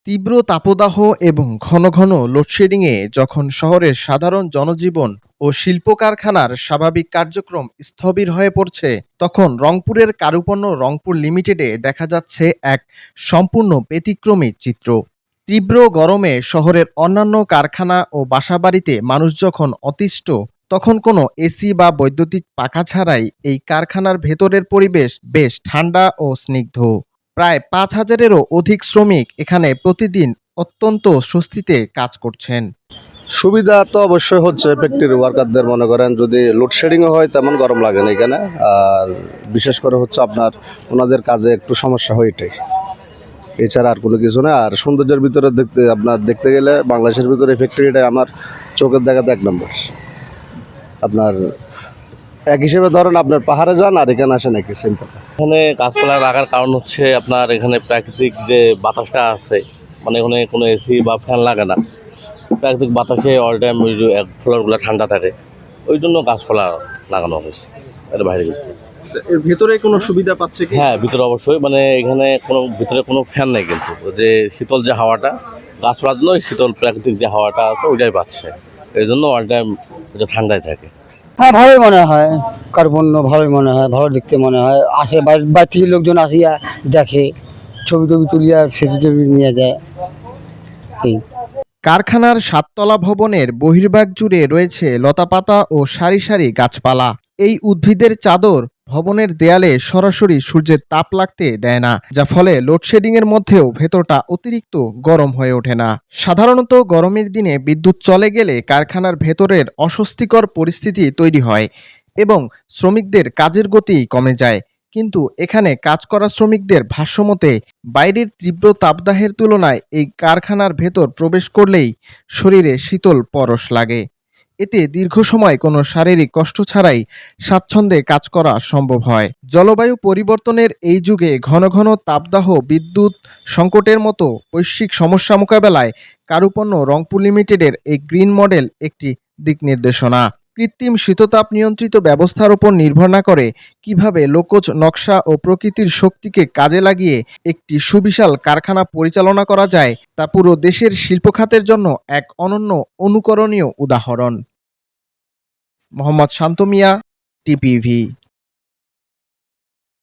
তীব্র তাপদাহ এবং ঘন ঘন লোডশেডিংয়ে যখন শহরের সাধারণ জনজীবন ও শিল্প কারখানার স্বাভাবিক কার্যক্রম স্থবির হয়ে পড়ছে, তখন রংপুরের কারুপণ্য রংপুর লিমিটেডে দেখা যাচ্ছে এক সম্পূর্ণ ব্যতিক্রমী চিত্র। তীব্র গরমে শহরের অন্যান্য কারখানা ও বাসাবাড়িতে মানুষ যখন অতিষ্ঠ, তখন কোনো এসি বা বৈদ্যুতিক পাখা ছাড়াই এই কারখানার ভেতরের পরিবেশ বেশ ঠান্ডা ও স্নিগ্ধ। প্রায় ৫,০০০-এরও অধিক শ্রমিক এখানে প্রতিদিন অত্যন্ত স্বস্তিতে কাজ করছেন। সুবিধা তো অবশ্যই হচ্ছে ফ্যাক্টরি ওয়ার্কারদের, মনে করেন যদি লোডশেডিংও হয় তেমন গরম লাগে না এখানে। আর বিশেষ করে হচ্ছে আপনার ওনাদের কাজে একটু সমস্যা হয় এটাই, এছাড়া আর কোনো কিছু না। আর সৌন্দর্যের ভিতরে দেখতে গেলে বাংলাদেশের ভিতরে ফ্যাক্টরিটাই আমার চোখের দেখাতে এক নম্বর। আপনার এক হিসেবে ধরেন আপনার পাহাড়ে যান আর এখানে আসেন, একই সিম্পল। এখানে গাছপালা লাগার কারণ হচ্ছে আপনার এখানে প্রাকৃতিক যে বাতাসটা আছে, মানে এখানে কোনো এসি বা ফ্যান লাগে না, প্রাকৃতিক বাতাসে অল টাইম ওই যে ফ্লোরগুলো ঠান্ডা থাকে, ওই জন্য গাছপালা লাগানো হয়েছে, এর বাইরে কিছু না। এর ভেতরে কোনো সুবিধা পাচ্ছে কি? হ্যাঁ, ভিতরে অবশ্যই, মানে এখানে ভিতরে কোনো ফ্যান নেই, কিন্তু যে শীতল যে হাওয়াটা গাছপালার জন্য শীতল প্রাকৃতিক যে হাওয়াটা আছে ওইটাই পাচ্ছে, এই জন্য অল টাইম ওইটা ঠান্ডায় থাকে। হ্যাঁ, ভালোই মনে হয়, কার্পণ্য ভালোই মনে হয়, ভালো দেখতে মনে হয়। আসে বাইরে থেকে লোকজন আসিয়া দেখে, ছবি টবি তুলিয়া সেটি টেবি নিয়ে যায়। এই কারখানার ৭ তলা ভবনের বহির্ভাগ জুড়ে রয়েছে লতাপাতা ও সারি সারি গাছপালা। এই উদ্ভিদের চাদর ভবনের দেয়ালে সরাসরি সূর্যের তাপ লাগতে দেয় না, যা ফলে লোডশেডিংয়ের মধ্যেও ভেতরটা অতিরিক্ত গরম হয়ে ওঠে না। সাধারণত গরমের দিনে বিদ্যুৎ চলে গেলে কারখানার ভেতরের অস্বস্তিকর পরিস্থিতি তৈরি হয় এবং শ্রমিকদের কাজের গতি কমে যায়। কিন্তু এখানে কাজ করা শ্রমিকদের ভাষ্যমতে বাইরের তীব্র তাপদাহের তুলনায় এই কারখানার ভেতর প্রবেশ করলেই শরীরে শীতল পরশ লাগে। এতে দীর্ঘ সময় কোনো শারীরিক কষ্ট ছাড়াই স্বাচ্ছন্দ্যে কাজ করা সম্ভব হয়। জলবায়ু পরিবর্তনের এই যুগে ঘন ঘন তাপদাহ, বিদ্যুৎ সংকটের মতো বৈশ্বিক সমস্যা মোকাবেলায় কারুপণ্য রংপুর লিমিটেডের এই গ্রিন মডেল একটি দিক নির্দেশনা। কৃত্রিম শীততাপ নিয়ন্ত্রিত ব্যবস্থার উপর নির্ভর না করে কিভাবে লোকজ নকশা ও প্রকৃতির শক্তিকে কাজে লাগিয়ে একটি সুবিশাল কারখানা পরিচালনা করা যায়, তা পুরো দেশের শিল্প খাতের জন্য এক অনন্য অনুকরণীয় উদাহরণ। মোহাম্মদ শান্ত মিয়া, টিপিভি।